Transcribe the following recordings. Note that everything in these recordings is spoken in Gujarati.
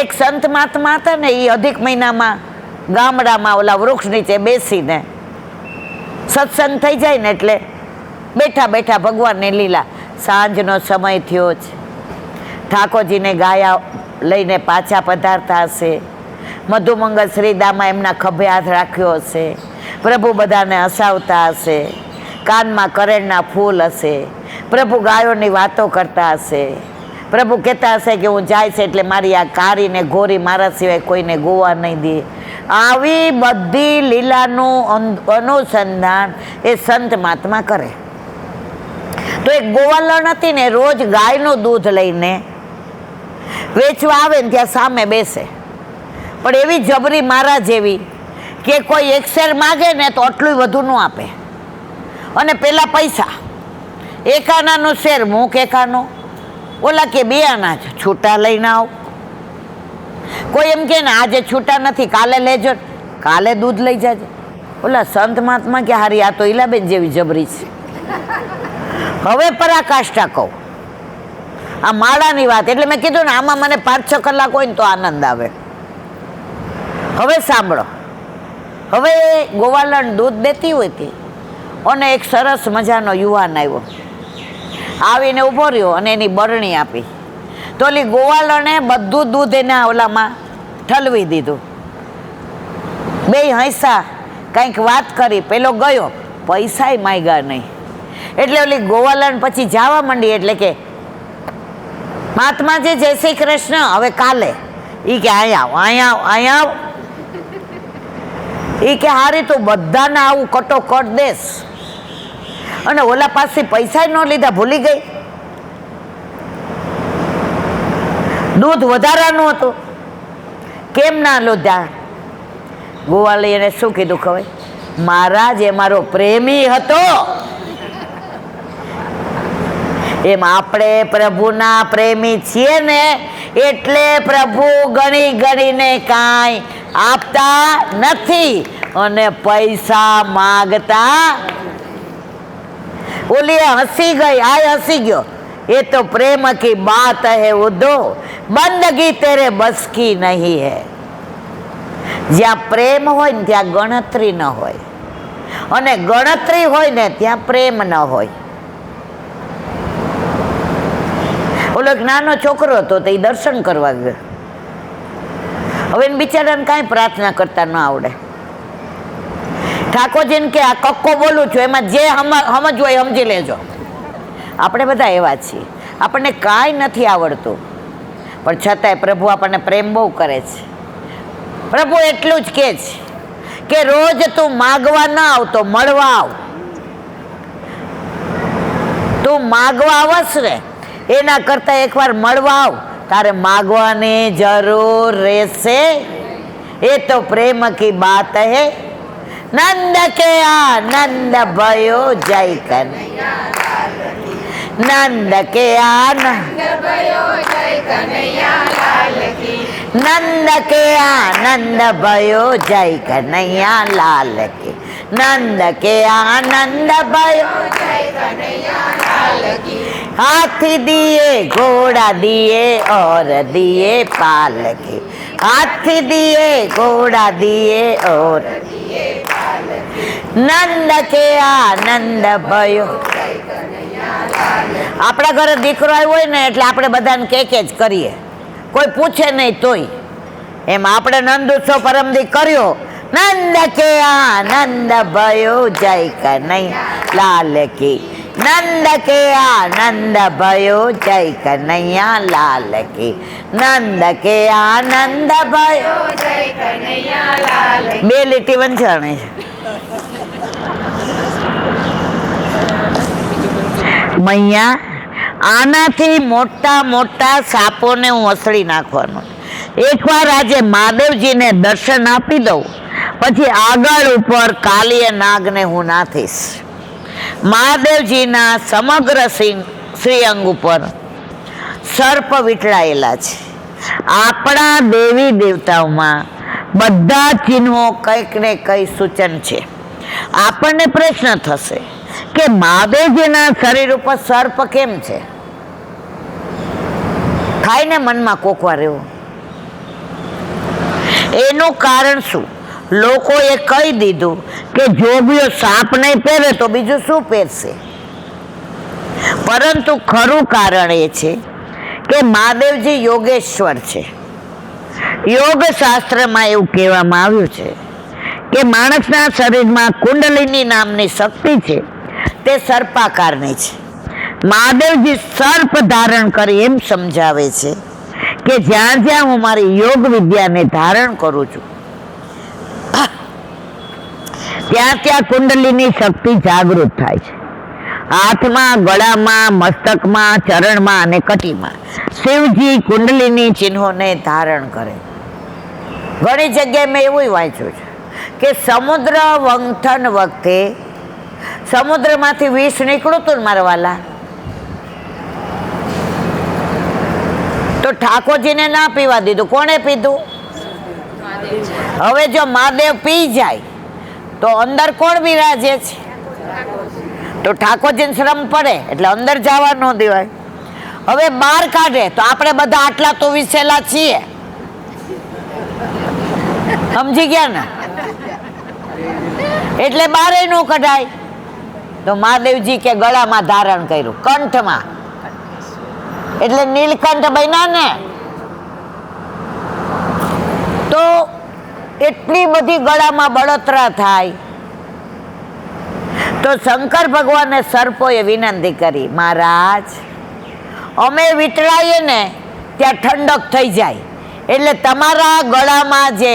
એક સંત મહાત્મા હતા ને, એ અધિક મહિનામાં ગામડામાં ઓલા વૃક્ષ નીચે બેસીને સત્સંગ થઈ જાય ને એટલે બેઠા બેઠા ભગવાનને લીલા. સાંજનો સમય થયો છે, ઠાકોરજીને ગાયા લઈને પાછા પધારતા હશે, મધુમંગલ શ્રીદામાં એમના ખભે હાથ રાખ્યો હશે, પ્રભુ બધાને હસાવતા હશે, કાનમાં કરેણના ફૂલ હશે, પ્રભુ ગાયોની વાતો કરતા હશે, પ્રભુ કહેતા હશે કે હું જાય છે એટલે મારી આ કારી ને ગોરી મારા સિવાય કોઈને ગોવા નહીં દે. આવી બધી લીલાનું અનુસંધાન એ સંત મહાત્મા કરે. તો એક ગોવાલણ હતી ને, રોજ ગાયનું દૂધ લઈને વેચવા આવે ને ત્યાં સામે બેસે, પણ એવી જબરી મારા જેવી કે કોઈ એક શેર માગે ને તો આટલું વધુ ન આપે, અને પેલા પૈસા એક આનાનું શેર મૂક, એક આનો, ઓલા કે 2 આના છૂટા લઈને આવ. કોઈ એમ કે ને આજે છૂટા નથી, કાલે લેજો, કાલે દૂધ લઈ જાજે. ઓલા સંત મહાત્મા કે હારી આ તો ઈલાબેન જેવી જબરી છે. હવે પરાકાષ્ઠા કહું, આ માળાની વાત એટલે મેં કીધું ને આમાં મને 5-6 કલાક હોય ને તો આનંદ આવે. હવે સાંભળો, હવે ગોવાલણ દૂધ દેતી હોય હતી અને એક સરસ મજાનો યુવાન આવ્યો, આવીને ઊભો રહ્યો અને એની બરણી આપી. તો ઓલી ગોવાલણે બધું દૂધ એના ઓલામાં ઠલવી દીધું. બેય હૈસા, કંઈક વાત કરી, પેલો ગયો, પૈસાય માંગ્યા નહીં. એટલે ઓલી ગોવાલણ પછી જવા માંડી, એટલે કે મહાત્માજી જય શ્રી કૃષ્ણ, હવે કાલે. ઈ કે અહીંયા આવ. ઈ કે હારી તું બધાને આવું કટોકટ દેશ, અને ઓલા પાસે પૈસા ન લીધા, ભૂલી ગઈ. દૂધ વધારાનું હતું, કેમ ના લીધા? ગોવાળી એને શું કીધું ખબર? મહારાજ એ મારો પ્રેમી હતો. એમ આપણે પ્રભુના પ્રેમી છીએ ને, એટલે પ્રભુ ગણી ગણીને કાંઈ આપતા નથી અને પૈસા માગતા. ઓલી હસી ગઈ, આ હસી ગયો. ये तो प्रेम की बात है उदो, बंदगी तेरे बस की नहीं है. જ્યાં પ્રેમ હોય ને ત્યાં ગણતરી ન હોય, અને ગણતરી હોય ને ત્યાં પ્રેમ ન હોય. ઓલો એક નાનો છોકરો હતો, તો એ દર્શન કરવા ગયો. હવે એને બિચારાને કાંઈ પ્રાર્થના કરતા ન આવડે. ઠાકોરજીને કે આ કક્કો બોલું છું, એમાં જે સમજવું હોય સમજી લેજો. આપણે બધા એવા છીએ, આપણને કાંઈ નથી આવડતું, પણ છતાંય પ્રભુ આપણને પ્રેમ બહુ કરે છે. પ્રભુ એટલું જ કહે છે કે રોજ તું માગવા ના આવતો, મળવા આવ. તું માગવા આવસ ને એના કરતા એકવાર મળવા આવ, તારે માગવાની જરૂર રહેશે. એ તો પ્રેમ કી બાત હે. નંદ કે આનંદ भयो જય કનૈયા, નંદ કે આનંદ भयो જય કનૈયા લાલ કી, નંદ કે આનંદ भयो જય કનૈયા લાલ કી, નંદ કે આનંદ भयो જય કનૈયા લાલ કી. हाथी दिए घोड़ा दिए और दिए पालकी, हाथी दिए घोड़ा दिए और दिए पालकी, नंद के आनंद भयो. આપણા ઘરે દીકરો આવ્યો હોય ને એટલે આપણે બધાને કે જ કરીએ, કોઈ પૂછે નહીં તોય. એમ આપણે નંદ ઉત્સવ પરમદી કર્યો, નંદ કે આનંદ भयो જય કનૈયા લાલ કી, નંદ કે આનંદ भयो જય કનૈયા લાલ કી, નંદ કે આનંદ भयो જય કનૈયા લાલ કી. 2 લીટી વંચાણી છે. મૈયા, આનાથી મોટા મોટા સાપોને હું અસળી નાખવાનો. એકવાર આજે મહાદેવજીને દર્શન આપી દઉં, પછી આગળ ઉપર કાલીય નાગને હું નાથીશ. મહાદેવજીના સમગ્ર શ્રીઅંગ ઉપર સર્પ વીંટળાયેલા છે. આપણા દેવી દેવતાઓમાં બધા ચિહ્નો કંઈક ને કંઈ સૂચન છે. આપણને પ્રશ્ન થશે કે મહાદેવજીના શરીર ઉપર સર્પ કેમ છે? થાય ને મનમાં કોકવાર એવું. એનું કારણ શું? લોકોએ કહી દીધું કે જોગીઓ સાપ નહીં પહેરે તો બીજું શું પહેરશે? પરંતુ ખરું કારણ એ છે કે મહાદેવજી યોગેશ્વર છે. યોગ શાસ્ત્રમાં એવું કહેવામાં આવ્યું છે કે માણસના શરીરમાં કુંડલિની નામની શક્તિ છે, તે સર્પાકારની છે. મહાદેવજી સર્પ ધારણ કરી એમ સમજાવે છે કે જ્યાં જ્યાં હું મારી યોગ વિદ્યાને ધારણ કરું છું ત્યાં ત્યાં કુંડલીની શક્તિ જાગૃત થાય છે. હાથમાં, ગળામાં, મસ્તકમાં, ચરણમાં અને કટીમાં શિવજી કુંડલીની ચિહ્નોને ધારણ કરે. ઘણી જગ્યાએ મેં એવું વાંચ્યું છે કે સમુદ્ર મંથન વખતે સમુદ્રમાંથી વિષ નીકળ્યું હતું ને મારા વાલા, તો ઠાકોરજીને ના પીવા દીધું. કોણે પીધું? હવે જો મહાદેવ પી જાય તો અંદર કોણ બિરાજે છે? તો ઠાકોરજીને શ્રમ પડે એટલે અંદર જવા ન દેવાય. હવે બહાર કાઢે તો આપણે બધા આટલા તો વિસેલા છીએ, સમજી ગયા ને? એટલે બારે ન કઢાય. તો મહાદેવજી કે ગળામાં ધારણ કર્યું, કંઠમાં, એટલે નીલકંઠ બન્યા ને. તો એટલી બધી ગળામાં બળતરા થાય તો શંકર ભગવાને સર્પોએ વિનંતી કરી, મહારાજ અમે વિટળાઈએ ને ત્યાં ઠંડક થઈ જાય, એટલે તમારા ગળામાં જે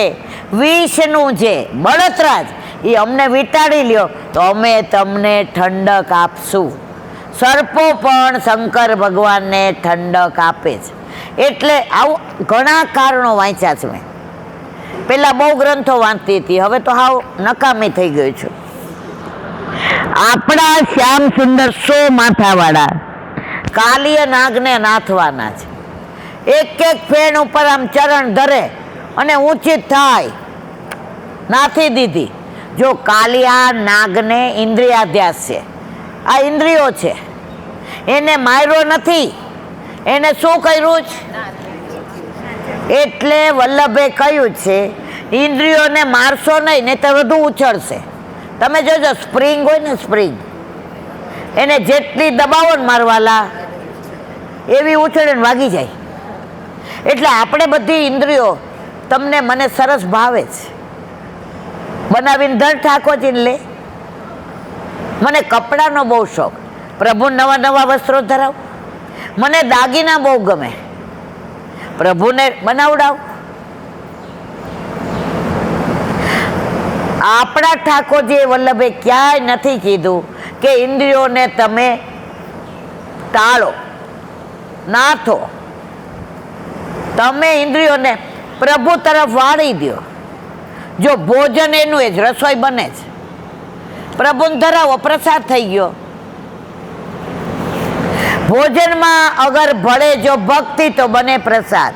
વિષનું જે બળતરા એ અમને વિટાડી લ્યો તો અમે તમને ઠંડક આપશું. સર્પો પણ શંકર ભગવાનને ઠંડક આપે છે. એટલે આવું ઘણા કારણો વાંચ્યા છે મેં. પેલા બહુ ગ્રંથો વાંચતી હતી, હવે તો હાવ નકામી થઈ ગયું છું. આપણા શ્યામ સુંદર 100 માથાવાળા કાલીય નાગને નાથવાના છે. એક એક ફેણ ઉપર આમ ચરણ ધરે અને ઊંચી થાય, નાથી દીધી. જો કાલિયા નાગને ઇન્દ્રિયાધ્યાસ છે, આ ઇન્દ્રિયો છે, એને માર્યો નથી, એને શું કર્યું છે? એટલે વલ્લભે કહ્યું છે ઇન્દ્રિયોને મારશો નહીં ને તો વધુ ઉછળશે. તમે જોજો સ્પ્રિંગ હોય ને, સ્પ્રિંગ એને જેટલી દબાવો ને મારવાલા એવી ઉછળે ને વાગી જાય. એટલે આપણે બધી ઇન્દ્રિયો તમને મને સરસ ભાવે છે, બનાવીને ધર ઠાકોરજીને લે. મને કપડાનો બહુ શોખ, પ્રભુ નવા નવા વસ્ત્રો ધરાવ. મને દાગીના બહુ ગમે, પ્રભુને બનાવડાવ. આપણા ઠાકોરજીએ વલ્લભે ક્યાંય નથી કીધું કે ઇન્દ્રિયોને તમે ટાળો, નાથો. તમે ઇન્દ્રિયોને પ્રભુ તરફ વાળી દો. જો ભોજન એનું જ, રસોઈ બને છે, પ્રભુને ધરાવો, પ્રસાદ થઈ ગયો. ભોજનમાં અગર ભળે જો ભક્તિ તો બને પ્રસાદ.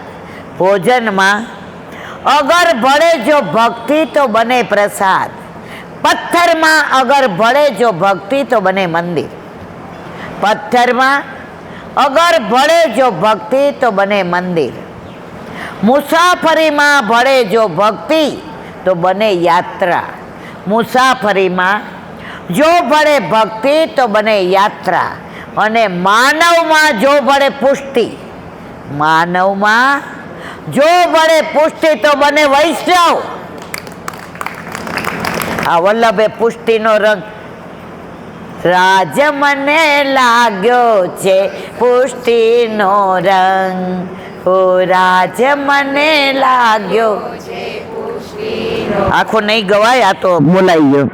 ભોજનમાં અગર ભળે જો ભક્તિ તો બને પ્રસાદ. પથ્થરમાં અગર ભળે જો ભક્તિ તો બને મંદિર. પથ્થરમાં અગર ભળે જો ભક્તિ તો બને મંદિર. મુસાફરીમાં ભળે જો ભક્તિ તો બને યાત્રા. મુસાફરીમાં જો ભળે ભક્તિ તો બને યાત્રા. અને માનવમાં જો ભળે પુષ્ટિ, માનવમાં જો ભળે પુષ્ટિ તો બને વૈષ્ણવ. આ વલ્લભે પુષ્ટિનો રંગ, રાજ મને લાગ્યો છે પુષ્ટિનો રંગ, ઓ રાજ મને લાગ્યો. આખો નહીં ગવાય, આ તો બોલાઈ ગયો.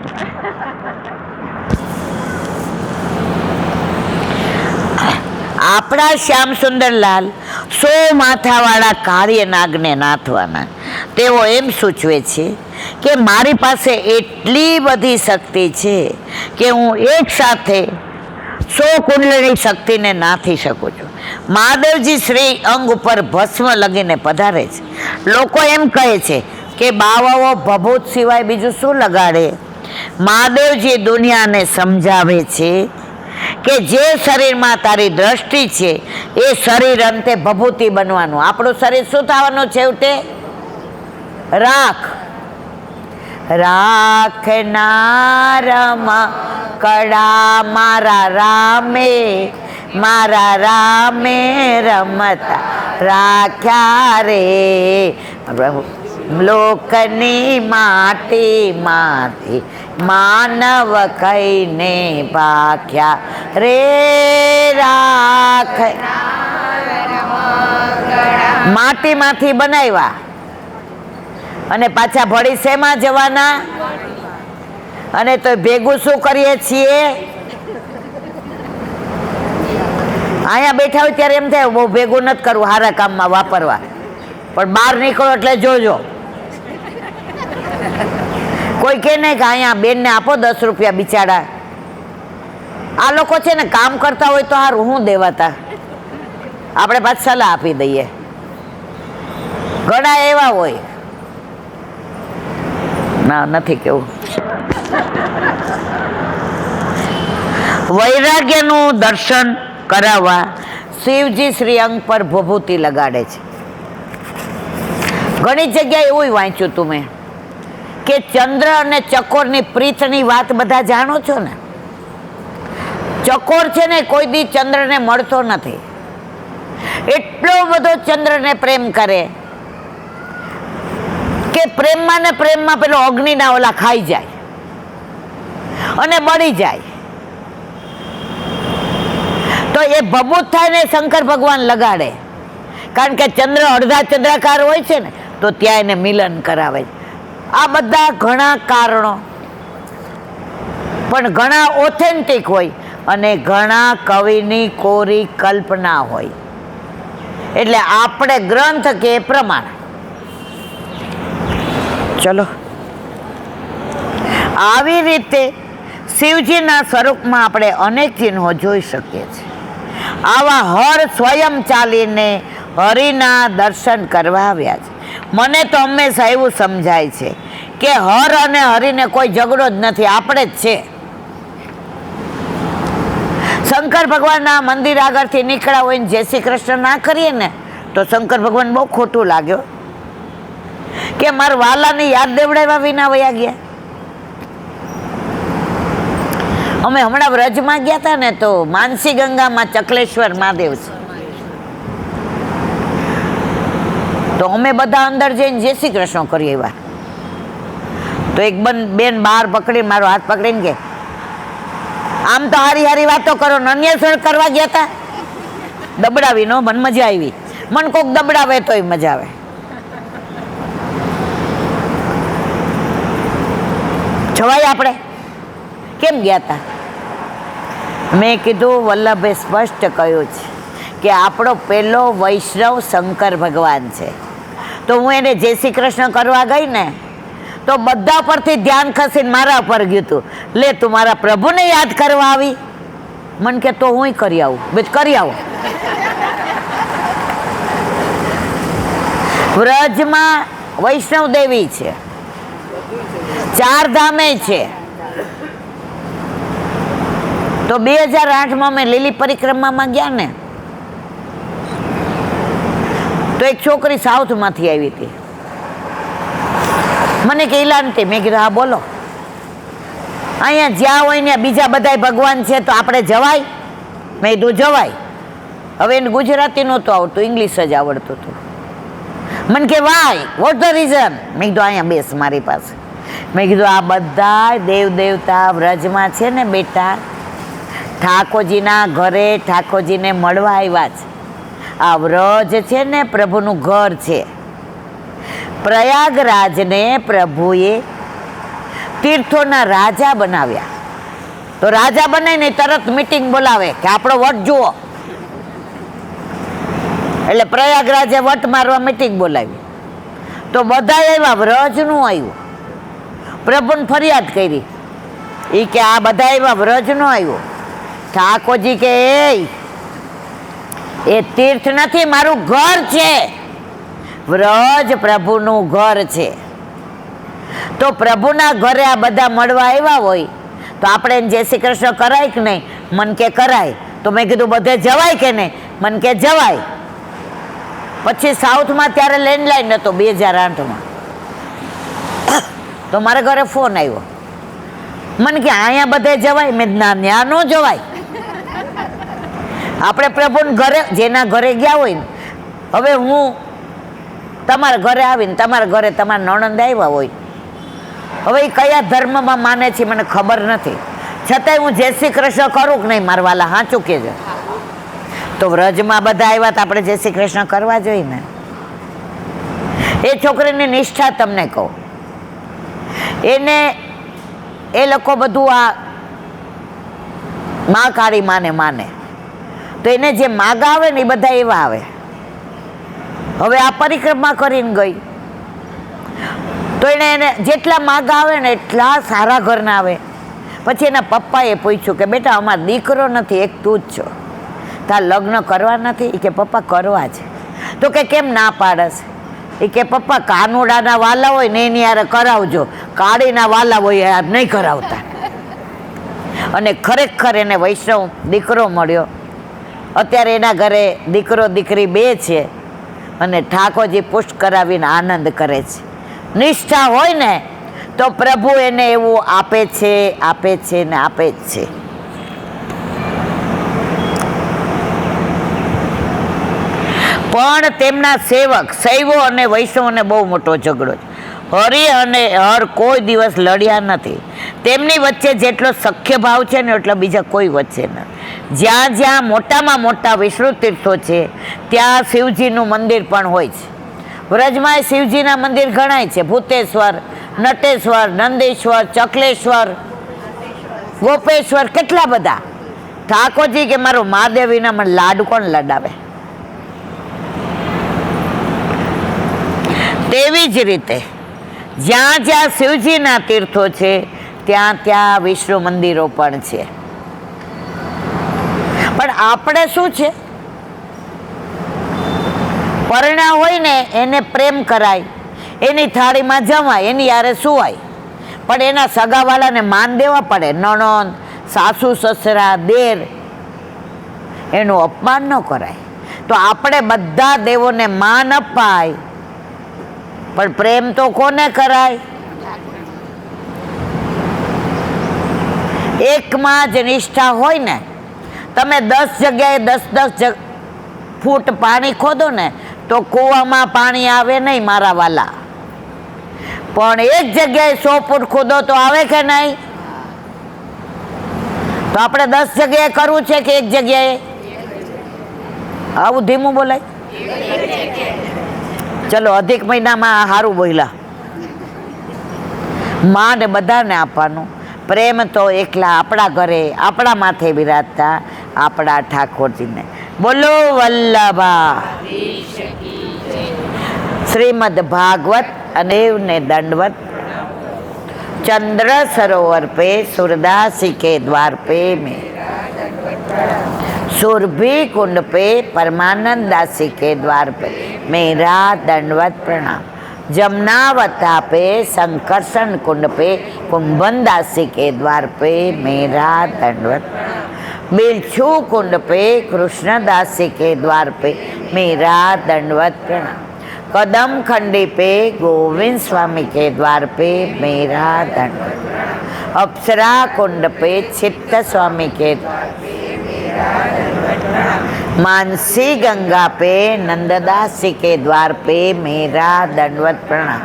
આપણા શ્યામ સુંદરલાલ 100 માથાવાળા કાળીય નાગને નાથવાના. તેઓ એમ સૂચવે છે કે મારી પાસે એટલી બધી શક્તિ છે કે હું એક સાથે 100 કુંડળની શક્તિને નાથી શકું છું. મહાદેવજી શ્રી અંગ ઉપર ભસ્મ લગીને પધારે છે. લોકો એમ કહે છે કે બાવાઓ ભભૂત સિવાય બીજું શું લગાડે? મહાદેવજી દુનિયાને સમજાવે છે કે જે શરીરમાં તારી દ્રષ્ટિ છે એ શરીર અંતે ભભૂતિ બનવાનું. આપણું શરીર શું થવાનું છેવટે? રાખ. રાખનારમ કડા મારા રામે, મારા રામે રમતા રાખ્યા રે. લોકની માટીમાંથી માનવ કઈને ભાખ્યા રે. રાખ માટીમાંથી બનાવ્યા અને પાછા ભળી શેમાં જવાના? અને તો ભેગું શું કરીએ છીએ? અહીંયા બેઠા હોય ત્યારે એમ થાય બહુ ભેગું નથી કરવું, સારા કામમાં વાપરવા, પણ બહાર નીકળો એટલે જોજો કોઈ કે નહીં કે અહીંયા બેનને આપો 10 રૂપિયા બિચારા. આ લોકો છે ને કામ કરતા હોય તો સારું, હું દેવાતા આપણે પાછ સલાહ આપી દઈએ. ઘણા એવા હોય, ના નથી કેવું. વૈરાગ્યનું દર્શન કરાવવા શિવજી શ્રીઅંગ પર ભભૂતિ લગાડે છે. ઘણી જગ્યાએ એવું વાંચ્યું તું મેં કે ચંદ્ર અને ચકોરની પ્રીતની વાત બધા જાણો છો ને. ચકોર છે ને કોઈ દી ચંદ્રને મળતો નથી, એટલો બધો ચંદ્રને પ્રેમ કરે કે પ્રેમમાં ને પ્રેમમાં પેલો અગ્નિના ઓલા ખાઈ જાય અને બળી જાય. તો એ ભભૂત થાય ને શંકર ભગવાન લગાડે, કારણ કે ચંદ્ર અડધા ચંદ્રાકાર હોય છે ને તો ત્યાં એને મિલન કરાવે. આ બધા ઘણા કારણો, પણ ઘણા ઓથેન્ટિક હોય અને ઘણા કવિની કોરી કલ્પના હોય. એટલે આપણે ગ્રંથ કે પ્રમાણે ચલો આવી રીતે શિવજીના સ્વરૂપમાં આપણે અનેક ચિહ્નો જોઈ શકીએ છીએ. આવા હર સ્વયં ચાલીને હરિના દર્શન કરવા આવ્યા છે. મને તો હંમેશા એવું સમજાય છે કે હર અને હરિને કોઈ ઝઘડો જ નથી, આપણે જ છે. શંકર ભગવાનના મંદિર આગળથી નીકળ્યા હોય ને જય શ્રી કૃષ્ણ ના કરીએ ને તો શંકર ભગવાન બહુ ખોટું લાગ્યો કે મારા વાલાની યાદ દેવડાવ્યા વિના વયા ગયા. અમે હમણાં વ્રજમાં ગયા હતા ને તો માનસી ગંગામાં ચકલેશ્વર મહાદેવ છે, તો અમે બધા અંદર જઈને જય શ્રી કૃષ્ણ કરી આવ્યા. તો એક બેન બહાર પકડી મારો હાથ પકડીને કે આમ તો હારી હારી વાતો કરો, અન્યસર કરવા ગયા હતા. દબડાવી નો, મને મજા આવી. મન કોક દબડાવે તોય મજા આવે. જવાય આપણે કેમ ગયા હતા? મેં કીધું વલ્લભે સ્પષ્ટ કહ્યું છે કે આપણો પહેલો વૈષ્ણવ શંકર ભગવાન છે. તો હું એને જય શ્રી કૃષ્ણ કરવા ગઈ ને તો બધા પરથી ધ્યાન ખસીને મારા પર ગયું હતું. લે તું મારા પ્રભુને યાદ કરવા આવી? મન કે તો હું કરી આવું. કરી આવો. વ્રજમાં વૈષ્ણવ દેવી છે, 4 ધામે છે. તો 2008માં મેં લીલી પરિક્રમામાં ગયા ને તો એક છોકરી સાઉથમાંથી આવી હતી. મને કે ઇલાનતી, મેં કીધું હા બોલો. અહીંયા જ્યાં હોય ને બીજા બધા ભગવાન છે તો આપણે જવાય? મેં કીધું જવાય. હવે એને ગુજરાતી નહોતું આવડતું, ઇંગ્લિશ જ આવડતું હતું. મને કે વાય, વોટ ધ રીઝન? મેં કીધું અહીંયા બેસ મારી પાસે. મેં કીધું આ બધા દેવ દેવતા વ્રજમાં છે ને બેટા, ઠાકોરજીના ઘરે ઠાકોરજીને મળવા આવ્યા છે. આ વ્રજ છે ને પ્રભુનું ઘર છે. પ્રયાગરાજને પ્રભુએ તીર્થોના રાજા બનાવ્યા. તો રાજા બનાવીને તરત મીટિંગ બોલાવે કે આપણો વટ જુઓ. એટલે પ્રયાગરાજે વટ મારવા મીટિંગ બોલાવી. તો બધા આવ્યા, વ્રજનું આવ્યું. પ્રભુને ફરિયાદ કરી એ કે આ બધા આવ્યા, વ્રજનો આવ્યો. ઠાકોરજી કે એ તીર્થ નથી, મારું ઘર છે. વ્રજ પ્રભુનું ઘર છે. તો પ્રભુના ઘરે આ બધા મળવા આવ્યા હોય તો આપણે જય શ્રી કૃષ્ણ કરાય કે નહીં? મન કે કરાય. તો મેં કીધું બધે જવાય કે નહીં? મન કે જવાય. પછી સાઉથમાં ત્યારે લેન્ડલાઇન હતો 2008માં. તો મારા ઘરે ફોન આવ્યો, મને કે અહીંયા બધે જવાય? મેં ના, ન્યા ન જવાય. આપણે પ્રભુને ઘરે, જેના ઘરે ગયા હોય ને, હવે હું તમારા ઘરે આવીને તમારા ઘરે તમારા નણંદ આવ્યા હોય, હવે એ કયા ધર્મમાં માને છે મને ખબર નથી, છતાંય હું જય શ્રી કૃષ્ણ કરું કે નહીં મારા વાલા? સાચું કહેજો. તો વ્રજમાં બધા આવ્યા તો આપણે જય શ્રી કૃષ્ણ કરવા જોઈએ ને. એ છોકરીની નિષ્ઠા તમને કહું, એને એ લોકો બધું આ મા કાળી માને, તો એને જે માગા આવે ને એ બધા એવા આવે. હવે આ પરિક્રમા કરીને ગઈ તો એને જેટલા માગા આવે ને એટલા સારા ઘરના આવે. પછી એના પપ્પાએ પૂછ્યું કે બેટા અમારો દીકરો નથી, એક તું જ છો, તાર લગ્ન કરવા નથી? એ કે પપ્પા કરવા છે. તો કે કેમ ના પાડસ? એ કે પપ્પા કાનુડાના વાલા હોય ને એની યારે કરાવજો, કાળીના વાલા હોય યાર નહીં કરાવતા. અને ખરેખર એને વૈષ્ણવ દીકરો મળ્યો. અત્યારે એના ઘરે દીકરો દીકરી બે છે અને ઠાકોરજી પુષ્ટ કરાવીને આનંદ કરે છે. નિષ્ઠા હોય ને તો પ્રભુ એને એવું આપે છે ને આપે જ છે. પણ તેમના સેવક શૈવો અને વૈષ્ણવને બહુ મોટો ઝઘડો છે. હરિ અને હર કોઈ દિવસ લડ્યા નથી. તેમની વચ્ચે જેટલો સખ્ય ભાવ છે ને એટલો બીજા કોઈ વચ્ચે નથી. જ્યાં જ્યાં મોટામાં મોટા વિષ્ણુ તીર્થો છે ત્યાં શિવજીનું મંદિર પણ હોય છે. વ્રજમાં શિવજીના મંદિર ઘણાય છે, ભૂતેશ્વર, નટેશ્વર, નંદેશ્વર, ચકલેશ્વર, ગોપેશ્વર, કેટલા બધા. ઠાકોરજી કે મારો મહાદેવીના મને લાડ કોણ લડાવે? તેવી જ રીતે જ્યાં જ્યાં શિવજીના તીર્થો છે ત્યાં ત્યાં વિષ્ણુ મંદિરો પણ છે. પણ આપણે શું છે, પરણા હોય ને એને પ્રેમ કરાય, એની થાળીમાં જમાય, એની યારે સુવાય, પણ એના સગાવાલાને માન દેવા પડે. નણંદ, સાસુ સસરા, દેર, એનું અપમાન ન કરાય. તો આપણે બધા દેવોને માન અપાય, પણ પ્રેમ તો કોને કરાય? એકમાં જ નિષ્ઠા હોય ને. તમે 10 જગ્યાએ 10 ફૂટ પાણી ખોદો ને તો કૂવામાં પાણી આવે નહીં મારા વાલા, પણ એક જગ્યાએ 100 ફૂટ ખોદો તો આવે કે નહીં? તો આપણે 10 જગ્યાએ કરવું છે કે એક જગ્યાએ? આવું ધીમું બોલાય? ચલો, અધિક મહિનામાં સારું બોલ્યા. માને બધાને આપવાનું. પ્રેમ તો એકલા આપણા ઘરે આપણા માથે બિરાજતા આપણા ઠાકોરજીને. બોલો વલ્લભા. શ્રીમદ ભાગવત અને દંડવત. चंद्र सरोवर पे सूरदासी के द्वार पे में सुरभि कुंड पे परमानंद दासी के द्वार पे मेरा दंडवत प्रणाम। जमुनावता पे संकर्षण कुंड पे कुंभन दासी के द्वार पे मेरा दंडवत। बिलछू कुंड पे कृष्णदासी के द्वार पे मेरा दंडवत प्रणाम। कदम खंडी पे गोविंद स्वामी के द्वार पे मेरा दंडवत। अप्सरा कुंड पे चित्त स्वामी के द्वार पे मेरा दंडवत प्रणाम। मानसी गंगा पे नंददासी के द्वार पे मेरा दंडवत प्रणाम।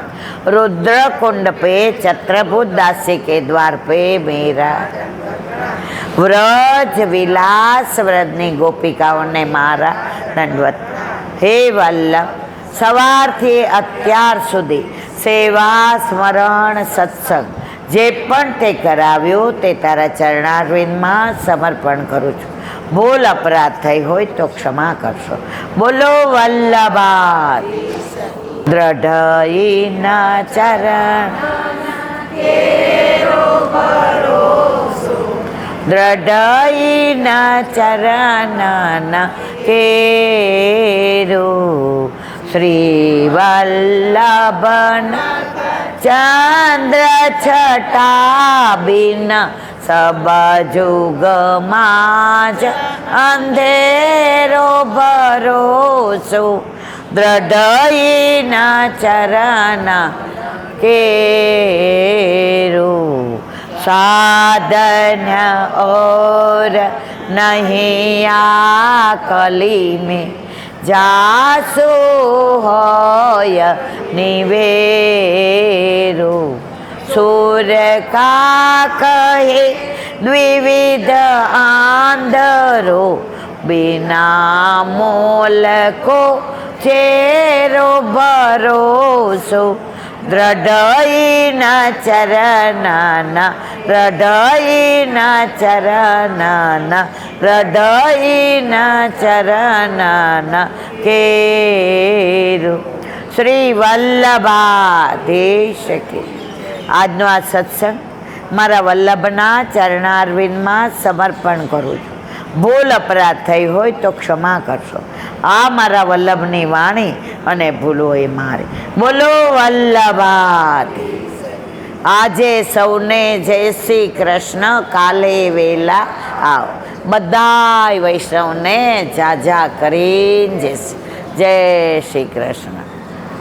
रुद्र कुंड पे चत्रभुज दासी के द्वार पे मेरा व्रज विलास व्रजनी गोपिकाओं ने मारा दंडवत। हे वल्लभ, સવારથી અત્યાર સુધી સેવા સ્મરણ સત્સંગ જે પણ તે કરાવ્યું તે તારા ચરણારવિંદમાં સમર્પણ કરું છું. ભૂલ અપરાધ થઈ હોય તો ક્ષમા કરશો. બોલો વલ્લભા. દ્રઢઈના ચરણ દ્રઢઈના ચરણ કેરો श्री वल्लभन चंद्र छटा बिन सब जुग माज अंधेरो भरोसो। दृढ़ न चरण केरू साधन और नहीं कली में जासु होय निवेरू सूर का कहे द्विविध आंधरो बिना मोल को चेरो भरोसो દ્રઢઈના ચરનાના દ્રઢઈના ચરનાના દ્રઢઈના ચરનાના કેરું શ્રી વલ્લભાધીશ કે આજનો આ સત્સંગ મારા વલ્લભના ચરણારવિંદમાં સમર્પણ કરું છું. ભૂલ અપરાધ થઈ હોય તો ક્ષમા કરશો. આ મારા વલ્લભની વાણી અને ભૂલો એ મારી. બોલો વલ્લભાધીશ. આજે સૌને જય શ્રી કૃષ્ણ. કાલે વેલા આવો. બધાય વૈષ્ણવને જાજા કરીને જય શ્રી કૃષ્ણ.